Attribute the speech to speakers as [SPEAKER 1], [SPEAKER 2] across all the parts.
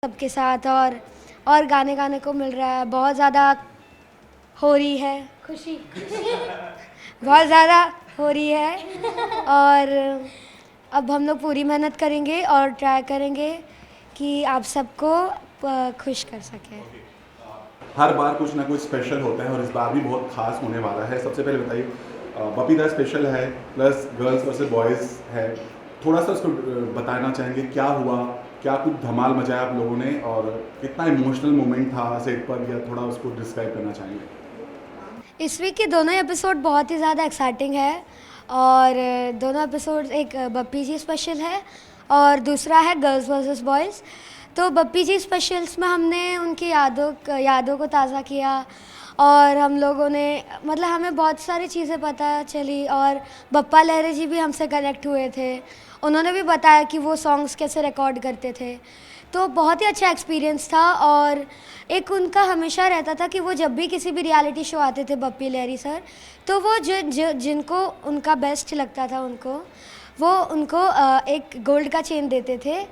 [SPEAKER 1] सबके साथ और गाने गाने को मिल रहा है, बहुत ज़्यादा हो रही है खुशी बहुत ज़्यादा हो रही है। और अब हम लोग पूरी मेहनत करेंगे और ट्राई करेंगे कि आप सबको खुश कर सकें।
[SPEAKER 2] हर बार कुछ ना कुछ स्पेशल होता है और इस बार भी बहुत खास होने वाला है। सबसे पहले बताइए, बपी दा स्पेशल है प्लस गर्ल्स वर्सेस बॉयज़ है, थोड़ा सा उसको बताना चाहेंगे क्या हुआ, क्या कुछ धमाल मचाया आप लोगों ने और कितना इमोशनल मोमेंट था सेट पर, या थोड़ा उसको डिस्क्राइब करना चाहेंगे?
[SPEAKER 1] इस वीक के दोनों एपिसोड बहुत ही ज़्यादा एक्साइटिंग है और दोनों एपिसोड, एक बप्पी जी स्पेशल है और दूसरा है गर्ल्स वर्सेस बॉयज़। तो बप्पी जी स्पेशल्स में हमने उनकी यादों को ताज़ा किया और हम लोगों ने मतलब हमें बहुत सारी चीज़ें पता चली और बप्पा लहरे जी भी हमसे कनेक्ट हुए थे। उन्होंने भी बताया कि वो सॉन्ग्स कैसे रिकॉर्ड करते थे, तो बहुत ही अच्छा एक्सपीरियंस था। और एक उनका हमेशा रहता था कि वो जब भी किसी भी रियलिटी शो आते थे बप्पी लहरी सर, तो वो जिनको उनका बेस्ट लगता था उनको एक गोल्ड का चेन देते थे।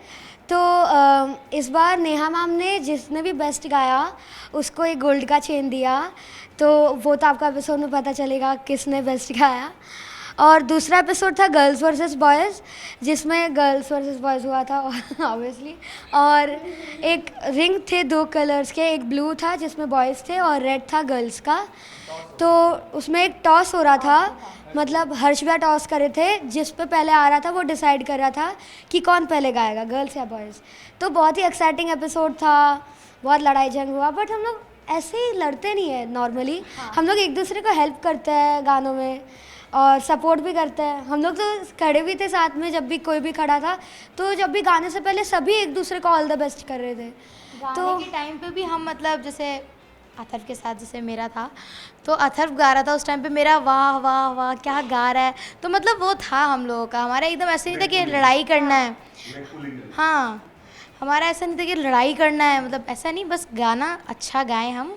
[SPEAKER 1] तो इस बार नेहा मैम ने जिसने भी बेस्ट गाया उसको एक गोल्ड का चेन दिया, तो वो तो आपको एपिसोड में पता चलेगा किसने बेस्ट गाया। और दूसरा एपिसोड था गर्ल्स वर्सेस बॉयज़, जिसमें गर्ल्स वर्सेस बॉयज़ हुआ था ऑब्वियसली। और एक रिंग थे 2 कलर्स के, एक ब्लू था जिसमें बॉयज़ थे और रेड था गर्ल्स का। तो उसमें एक टॉस हो रहा था, मतलब हर्ष भैया टॉस कर रहे थे, जिस पे पहले आ रहा था वो डिसाइड कर रहा था कि कौन पहले गाएगा, गर्ल्स या बॉयज़। तो बहुत ही एक्साइटिंग एपिसोड था, बहुत लड़ाई जंग हुआ, बट हम लोग ऐसे ही लड़ते नहीं है नॉर्मली। हम लोग एक दूसरे को हेल्प करते हैं गानों में और सपोर्ट भी करते हैं। हम लोग तो खड़े भी थे साथ में, जब भी कोई भी खड़ा था तो जब भी गाने से पहले सभी एक दूसरे को ऑल द बेस्ट कर रहे थे।
[SPEAKER 3] तो के टाइम पे भी हम मतलब जैसे अथर्व के साथ जैसे मेरा था, तो अथर्व गा रहा था उस टाइम पे, मेरा वाह वाह वाह क्या गा रहा है, तो मतलब वो था हम लोगों का। हमारा एकदम ऐसे नहीं था कि लड़ाई करना है, हाँ हमारा ऐसा नहीं था कि लड़ाई करना है, मतलब ऐसा नहीं, बस गाना अच्छा गाएं हम,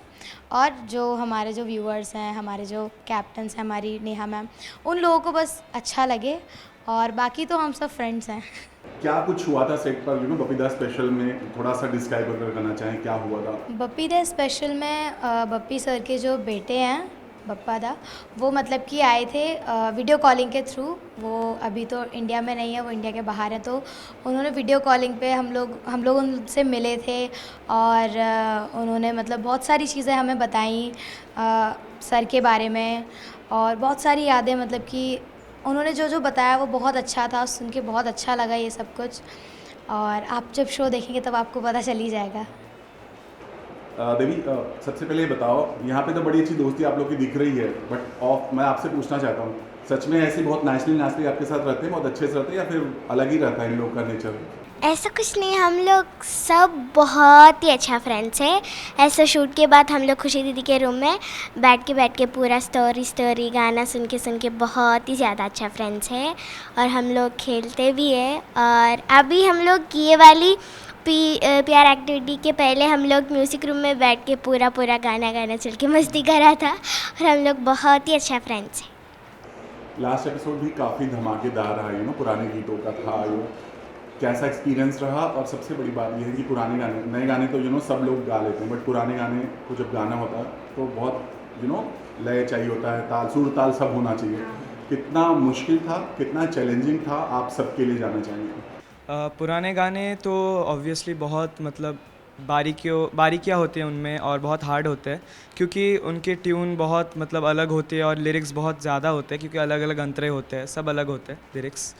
[SPEAKER 3] और जो हमारे जो व्यूअर्स हैं, हमारे जो कैप्टन्स हैं, हमारी नेहा मैम, उन लोगों को बस अच्छा लगे, और बाकी तो हम सब फ्रेंड्स हैं।
[SPEAKER 2] क्या कुछ हुआ था सेट पर, बपी दा स्पेशल में, थोड़ा सा डिस्क्राइब अगर करना चाहें क्या हुआ था?
[SPEAKER 3] बप्पी दा स्पेशल में बप्पी सर के जो बेटे हैं बप्पा दा, वो मतलब कि आए थे वीडियो कॉलिंग के थ्रू। वो अभी तो इंडिया में नहीं है, वो इंडिया के बाहर है, तो उन्होंने वीडियो कॉलिंग पे हम लोग उनसे मिले थे और उन्होंने मतलब बहुत सारी चीज़ें हमें बताई सर के बारे में, और बहुत सारी यादें, मतलब कि उन्होंने जो जो बताया वो बहुत अच्छा था, सुन के बहुत अच्छा लगा ये सब कुछ। और आप जब शो देखेंगे तब आपको पता चल ही जाएगा।
[SPEAKER 2] देवी, सबसे पहले ये बताओ, यहाँ पे तो बड़ी अच्छी दोस्ती आप लोग की दिख रही है, बट ऑफ मैं आपसे पूछना चाहता हूँ, सच में ऐसे बहुत नेचुरली आपके साथ रहते हैं, बहुत अच्छे से रहते हैं, या फिर अलग ही रहता है इन लोग का नेचर?
[SPEAKER 4] ऐसा कुछ नहीं, हम लोग सब बहुत ही अच्छा फ्रेंड्स हैं। ऐसा शूट के बाद हम लोग खुशी दीदी के रूम में बैठ के पूरा स्टोरी गाना सुन के बहुत ही ज़्यादा अच्छा फ्रेंड्स हैं, और हम लोग खेलते भी हैं। और अभी हम लोग ये वाली पीआर एक्टिविटी के पहले हम लोग म्यूज़िक रूम में बैठ के पूरा गाना चल के मस्ती करा था, और हम लोग बहुत ही अच्छा फ्रेंड्स हैं।
[SPEAKER 2] लास्ट एपिसोड भी काफ़ी धमाकेदार रहा, पुराने गीतों का था, कैसा एक्सपीरियंस रहा? और सबसे बड़ी बात यह है कि पुराने गाने, नए गाने तो सब लोग गा लेते हैं, बट पुराने गाने को जब गाना होता है तो बहुत लय चाहिए होता है, ताल सुर ताल सब होना चाहिए। कितना मुश्किल था, कितना चैलेंजिंग था, आप सबके लिए जानना चाहेंगे?
[SPEAKER 5] पुराने गाने तो ऑब्वियसली बहुत मतलब बारीकियाँ होती हैं उनमें, और बहुत हार्ड होते हैं, क्योंकि उनके ट्यून बहुत मतलब अलग होती है, और लिरिक्स बहुत ज़्यादा होते हैं, क्योंकि अलग अलग अंतरे होते हैं, सब अलग होते हैं लिरिक्स।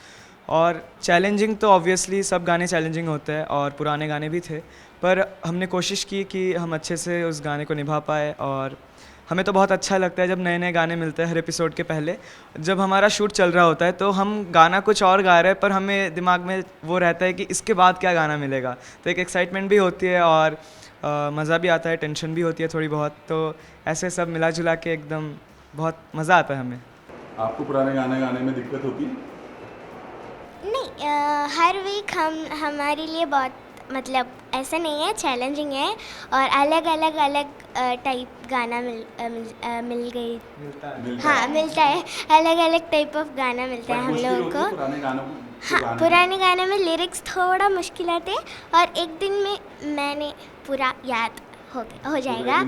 [SPEAKER 5] और चैलेंजिंग तो ऑब्वियसली सब गाने चैलेंजिंग होते हैं, और पुराने गाने भी थे, पर हमने कोशिश की कि हम अच्छे से उस गाने को निभा पाए। और हमें तो बहुत अच्छा लगता है जब नए नए गाने मिलते हैं हर एपिसोड के पहले। जब हमारा शूट चल रहा होता है तो हम गाना कुछ और गा रहे हैं, पर हमें दिमाग में वो रहता है कि इसके बाद क्या गाना मिलेगा, तो एक एक्साइटमेंट भी होती है, और मज़ा भी आता है, टेंशन भी होती है थोड़ी बहुत। तो ऐसे सब मिला जुला के एकदम बहुत मज़ा आता है हमें।
[SPEAKER 2] आपको पुराने गाने गाने में दिक्कत होती है?
[SPEAKER 4] नहीं, हर वीक हमारे लिए बहुत मतलब ऐसा नहीं है, चैलेंजिंग है, और अलग टाइप गाना मिल गई। हाँ, मिलता है, अलग टाइप ऑफ गाना मिलता है हम लोगों को।
[SPEAKER 2] पुराने गानों
[SPEAKER 4] हाँ, पुराने गाने में लिरिक्स थोड़ा मुश्किल आते हैं, और एक दिन में मैंने पूरा याद हो जाएगा,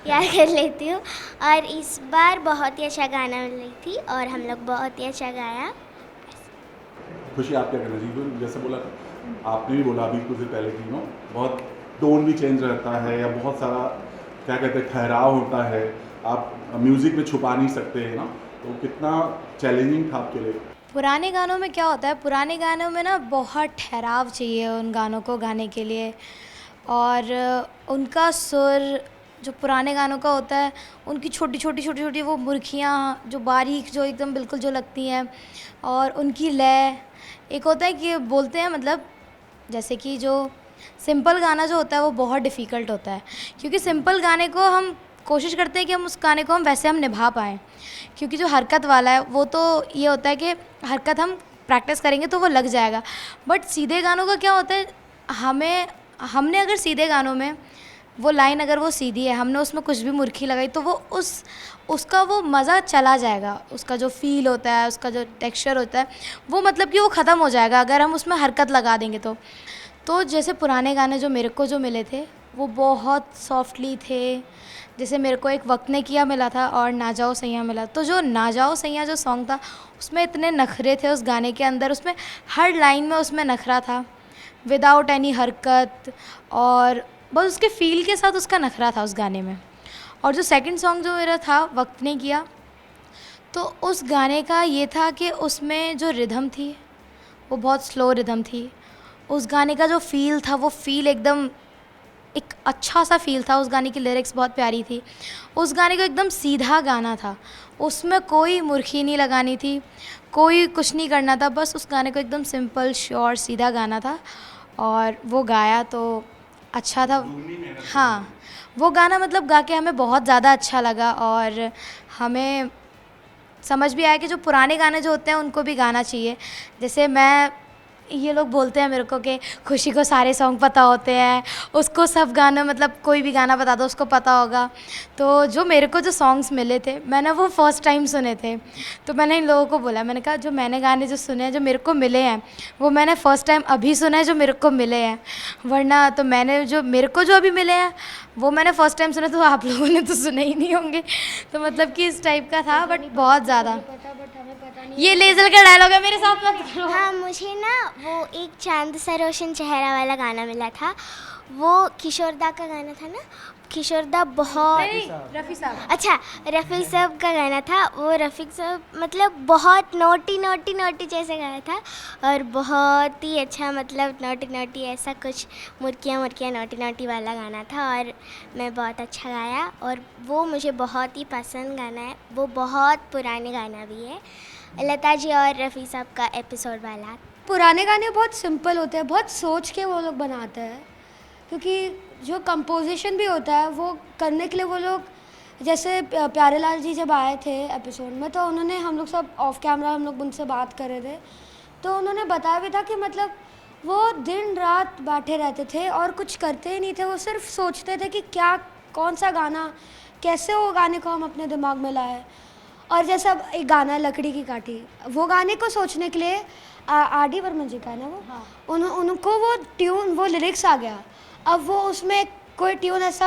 [SPEAKER 4] याद कर लेती हूँ। और इस बार बहुत ही अच्छा गाना मिल रही थी, और हम लोग बहुत ही अच्छा गाया।
[SPEAKER 2] खुशी, आप क्या कहना चाहिए? जैसे बोला आपने भी बोला अभी कुछ देर पहले कि बहुत टोन भी चेंज रहता है, या बहुत सारा क्या कहते हैं ठहराव होता है, आप म्यूज़िक में छुपा नहीं सकते हैं ना, तो कितना चैलेंजिंग था आपके लिए?
[SPEAKER 3] पुराने गानों में क्या होता है, पुराने गानों में ना बहुत ठहराव चाहिए उन गानों को गाने के लिए, और उनका सुर जो पुराने गानों का होता है, उनकी छोटी छोटी वो मुर्खियाँ जो बारीक, जो एकदम बिल्कुल जो लगती हैं, और उनकी लय। एक होता है कि बोलते हैं मतलब जैसे कि जो सिंपल गाना जो होता है वो बहुत डिफ़िकल्ट होता है, क्योंकि सिंपल गाने को हम कोशिश करते हैं कि हम उस गाने को हम वैसे हम निभा पाएँ, क्योंकि जो हरकत वाला है वो तो ये होता है कि हरकत हम प्रैक्टिस करेंगे तो वो लग जाएगा। बट सीधे गानों का क्या होता है, हमने अगर सीधे गानों में वो लाइन अगर वो सीधी है, हमने उसमें कुछ भी मुर्खी लगाई, तो वो उसका वो मज़ा चला जाएगा, उसका जो फ़ील होता है, उसका जो टेक्सचर होता है, वो मतलब कि वो ख़त्म हो जाएगा अगर हम उसमें हरकत लगा देंगे तो जैसे पुराने गाने जो मेरे को जो मिले थे वो बहुत सॉफ्टली थे। जैसे मेरे को एक वक्त ने किया मिला था, और ना जाओ सैयां मिला। तो जो ना जाओ सैयां जो सॉन्ग था, उसमें इतने नखरे थे उस गाने के अंदर, उसमें हर लाइन में उसमें नखरा था, विदाउट एनी हरकत, और बस उसके फ़ील के साथ उसका नखरा था उस गाने में। और जो सेकंड सॉन्ग जो मेरा था वक्त ने किया, तो उस गाने का ये था कि उसमें जो रिदम थी वो बहुत स्लो रिदम थी। उस गाने का जो फ़ील था वो फ़ील एकदम एक अच्छा सा फ़ील था। उस गाने की लिरिक्स बहुत प्यारी थी। उस गाने को एकदम सीधा गाना था, उसमें कोई मुर्खी नहीं लगानी थी, कोई कुछ नहीं करना था, बस उस गाने को एकदम सिंपल श्योर सीधा गाना था, और वो गाया तो अच्छा था। हाँ, वो गाना मतलब गा के हमें बहुत ज़्यादा अच्छा लगा, और हमें समझ भी आया कि जो पुराने गाने जो होते हैं उनको भी गाना चाहिए। जैसे मैं ये लोग बोलते हैं मेरे को कि खुशी को सारे सॉन्ग पता होते हैं, उसको सब गाना मतलब कोई भी गाना बता दो उसको पता होगा। तो जो मेरे को जो सॉन्ग्स मिले थे मैंने वो फर्स्ट टाइम सुने थे। तो मैंने इन लोगों को बोला, मैंने कहा जो मैंने गाने जो सुने हैं जो मेरे को मिले हैं वो मैंने फ़र्स्ट टाइम अभी सुना है जो मेरे को मिले हैं, वरना तो मैंने जो मेरे को जो अभी मिले हैं वो मैंने फ़र्स्ट टाइम सुने, तो आप लोगों ने तो सुने ही नहीं होंगे। तो मतलब कि इस टाइप का था, बट बहुत ज़्यादा। ये लेजर का डायलॉग है, मेरे साथ मत करो।
[SPEAKER 4] हाँ, मुझे ना वो एक चांद सा रोशन चेहरा वाला गाना मिला था, वो किशोरदा का गाना था ना, किशोरदा बहुत
[SPEAKER 3] रफ़ी साहब,
[SPEAKER 4] अच्छा रफ़ी साहब का गाना था। वो रफ़ी साहब मतलब बहुत नोटी नोटी नोटी जैसे गाया था, और बहुत ही अच्छा मतलब नोटी नोटी ऐसा कुछ मुर्कियाँ मुर्कियाँ नोटी नोटी वाला गाना था, और मैं बहुत अच्छा गाया, और वो मुझे बहुत ही पसंद गाना है। वो बहुत पुराने गाना भी है, लता जी और रफ़ी साहब का एपिसोड वाला।
[SPEAKER 1] पुराने गाने बहुत सिंपल होते हैं, बहुत सोच के वो लोग बनाते हैं, क्योंकि जो कंपोजिशन भी होता है वो करने के लिए वो लोग, जैसे प्यारे लाल जी जब आए थे एपिसोड में, तो उन्होंने, हम लोग सब ऑफ कैमरा हम लोग उनसे बात कर रहे थे, तो उन्होंने बताया भी था कि मतलब वो दिन रात बैठे रहते थे और कुछ करते ही नहीं थे, वो सिर्फ सोचते थे कि क्या, कौन सा गाना, कैसे वो गाने को हम अपने दिमाग में लाए। और जैसे अब एक गाना है लकड़ी की काठी, वो गाने को सोचने के लिए आर डी बर्मन जी का है ना वो, हाँ। उनको वो ट्यून, वो लिरिक्स आ गया। अब वो उसमें कोई ट्यून ऐसा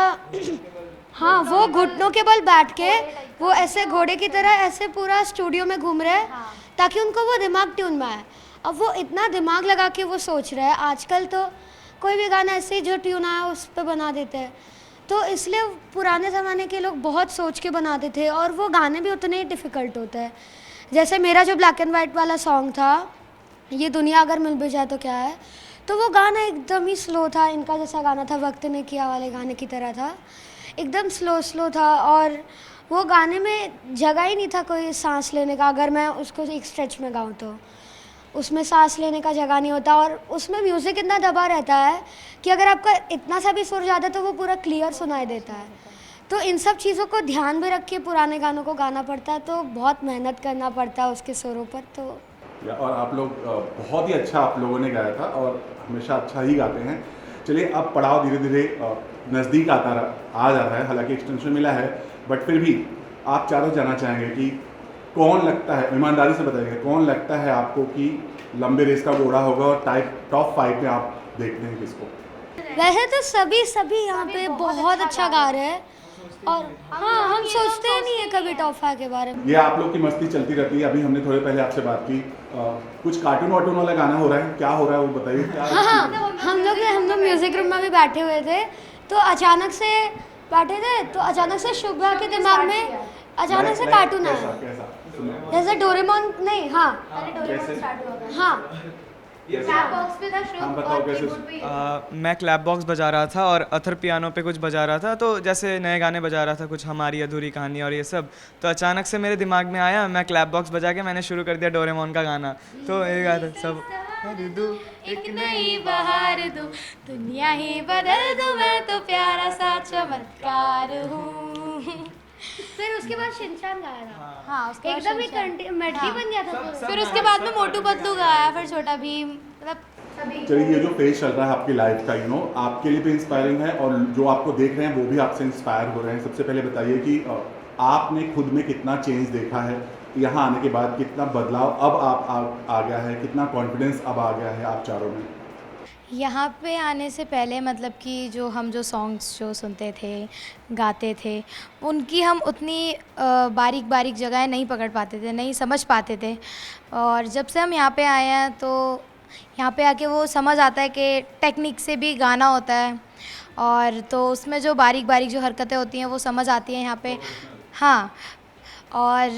[SPEAKER 1] हाँ, वो घुटनों के बल बैठ के वो ऐसे घोड़े की तरह ऐसे पूरा स्टूडियो में घूम रहे हैं, ताकि उनको वो दिमाग ट्यून में आए। अब वो इतना दिमाग लगा के वो सोच रहे हैं। आजकल तो कोई भी गाना ऐसे ही जो ट्यून आया उस पर बना देते हैं, तो इसलिए पुराने ज़माने के लोग बहुत सोच के बनाते थे, और वो गाने भी उतने ही डिफ़िकल्ट होते हैं। जैसे मेरा जो ब्लैक एंड वाइट वाला सॉन्ग था, ये दुनिया अगर मिल भी जाए तो क्या है, तो वो गाना एकदम ही स्लो था, इनका जैसा गाना था वक्त ने किया वाले गाने की तरह था, एकदम स्लो था, और वो गाने में जगह ही नहीं था कोई सांस लेने का। अगर मैं उसको एक स्ट्रेच में गाऊँ तो उसमें सांस लेने का जगह नहीं होता, और उसमें म्यूज़िक इतना दबा रहता है कि अगर आपका इतना सा भी सुर जाता है तो वो पूरा क्लियर सुनाई देता है। तो इन सब चीज़ों को ध्यान में रख के पुराने गानों को गाना पड़ता है, तो बहुत मेहनत करना पड़ता है उसके सुरों पर। तो
[SPEAKER 2] और आप लोग बहुत ही अच्छा आप लोगों ने गाया था, और हमेशा अच्छा ही गाते हैं। चलिए, अब पड़ाव धीरे धीरे नज़दीक आ जाता है, हालांकि एक्सटेंशन मिला है, बट फिर भी आप चारों जानना चाहेंगे कि कौन लगता है, ईमानदारी से बताइएगा, कौन लगता है आपको कि लंबे रेस का घोड़ा होगा, और टॉप 5 में आप देखते हैं किसको?
[SPEAKER 1] वैसे तो सभी यहाँ पे बहुत अच्छा गा रहे हैं, और हाँ, हम सोचते ही नहीं है कभी टॉप 5 के बारे में।
[SPEAKER 2] ये आप लोग की मस्ती चलती रहती है। अभी हमने थोड़े पहले आपसे बात की, कुछ कार्टून वार्टून वाला गाना हो रहा है, क्या हो रहा है वो बताइए। क्या
[SPEAKER 1] हाँ, हम लोग म्यूज़िक रूम में भी बैठे हुए थे, तो अचानक से बैठे थे, तो अचानक से शुभ्रा के दिमाग में अचानक से कार्टून आया, जैसे डोरेमोन, नहीं, हाँ हाँ,
[SPEAKER 2] हम बताओ कैसे।
[SPEAKER 5] मैं क्लैप बॉक्स बजा रहा था और अथर पियानो पे कुछ बजा रहा था, तो जैसे नए गाने बजा रहा था, कुछ हमारी अधूरी कहानी और ये सब, तो अचानक से मेरे दिमाग में आया, मैं क्लैप बॉक्स बजा के मैंने शुरू कर दिया डोरेमोन का गाना। तो ये गाना सब
[SPEAKER 3] एक नई बहार दूं, दुनिया ही बदल दूं, मैं तो प्यारा सा चमत्कार हूँ।
[SPEAKER 1] फिर उसके बाद शिनचान गाया था,
[SPEAKER 3] हाँ, उसके बाद
[SPEAKER 1] एकदम ही
[SPEAKER 3] शिनचान।
[SPEAKER 1] मेडली बन गया था।
[SPEAKER 3] फिर उसके बाद में मोटू पतलू गाया, फिर छोटा भीम, मतलब
[SPEAKER 2] चलिए, ये जो फेज चल रहा है आपकी लाइफ का, आपके लिए भी इंस्पायरिंग है, और जो आपको देख रहे हैं वो भी आपसे इंस्पायर हो रहे हैं। सबसे पहले बताइए कि आपने खुद में कितना चेंज देखा है यहाँ आने के बाद, कितना बदलाव अब आप आ गया है, कितना कॉन्फिडेंस अब आ गया है आप चारों में?
[SPEAKER 3] यहाँ पे आने से पहले मतलब कि हम जो सॉन्ग्स जो सुनते थे, गाते थे, उनकी हम उतनी बारीक बारीक जगहें नहीं पकड़ पाते थे, नहीं समझ पाते थे। और जब से हम यहाँ पे आए हैं तो यहाँ पे आके वो समझ आता है कि टेक्निक से भी गाना होता है, और तो उसमें जो बारीक बारीक जो हरकतें होती हैं वो समझ आती हैं यहाँ पे। हाँ, और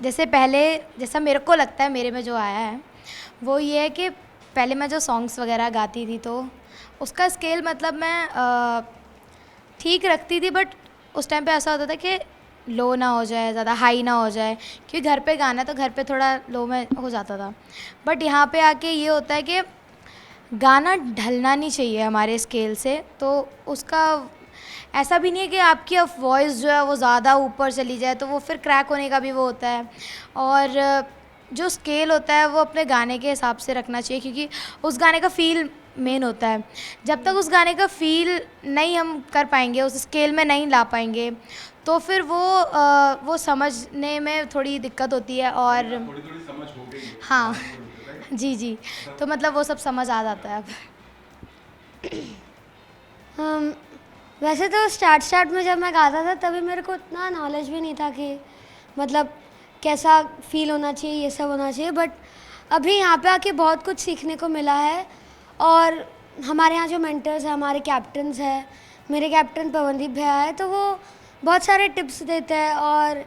[SPEAKER 3] जैसे पहले, जैसा मेरे को लगता है मेरे में जो आया है वो ये है कि पहले मैं जो सॉन्ग्स वगैरह गाती थी तो उसका स्केल मतलब मैं ठीक रखती थी, बट उस टाइम पे ऐसा होता था कि लो ना हो जाए, ज़्यादा हाई ना हो जाए, क्योंकि घर पे गाना तो घर पे थोड़ा लो में हो जाता था। बट यहाँ पे आके ये होता है कि गाना ढलना नहीं चाहिए हमारे स्केल से, तो उसका ऐसा भी नहीं है कि आपकी वॉइस जो है वो ज़्यादा ऊपर चली जाए तो वो फिर क्रैक होने का भी वो होता है। और जो स्केल होता है वो अपने गाने के हिसाब से रखना चाहिए, क्योंकि उस गाने का फ़ील मेन होता है। जब तक उस गाने का फ़ील नहीं हम कर पाएंगे, उस स्केल में नहीं ला पाएंगे, तो फिर वो समझने में थोड़ी दिक्कत होती है। और
[SPEAKER 2] थोड़ी थोड़ी समझ हो गई है।
[SPEAKER 3] हाँ जी जी, तो मतलब वो सब समझ आ जाता है अब।
[SPEAKER 1] वैसे तो स्टार्ट में जब मैं गाता था तभी मेरे को उतना नॉलेज भी नहीं था कि मतलब कैसा फील होना चाहिए, ये सब होना चाहिए। बट अभी यहाँ पे आके बहुत कुछ सीखने को मिला है। और हमारे यहाँ जो मेंटर्स हैं, हमारे कैप्टन्स हैं, मेरे कैप्टन पवनदीप भैया है, तो वो बहुत सारे टिप्स देते हैं और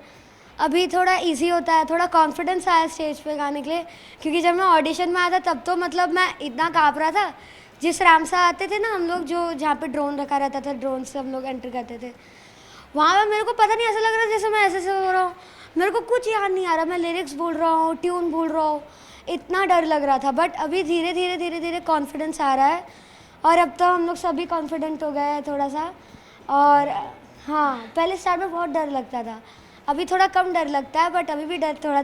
[SPEAKER 1] अभी थोड़ा इजी होता है, थोड़ा कॉन्फिडेंस आया स्टेज पे गाने के लिए। क्योंकि जब मैं ऑडिशन में आया था तब तो मतलब मैं इतना काँप रहा था। जिस रैम से आते थे ना हम लोग, जो जहाँ पे ड्रोन रखा रहता था, ड्रोन से हम लोग एंटर करते थे, वहाँ पे मेरे को पता नहीं, ऐसा लग रहा है जैसे मैं ऐसे हो रहा हूँ, मेरे को कुछ याद नहीं आ रहा, मैं लिरिक्स बोल रहा हूँ, ट्यून बोल रहा हूँ, इतना डर लग रहा था। बट अभी धीरे धीरे कॉन्फिडेंस आ रहा है और अब तो हम लोग सभी कॉन्फिडेंट हो गए हैं थोड़ा सा। और हाँ, पहले स्टार्ट में बहुत डर लगता था, अभी थोड़ा कम डर लगता है, बट अभी भी डर थोड़ा।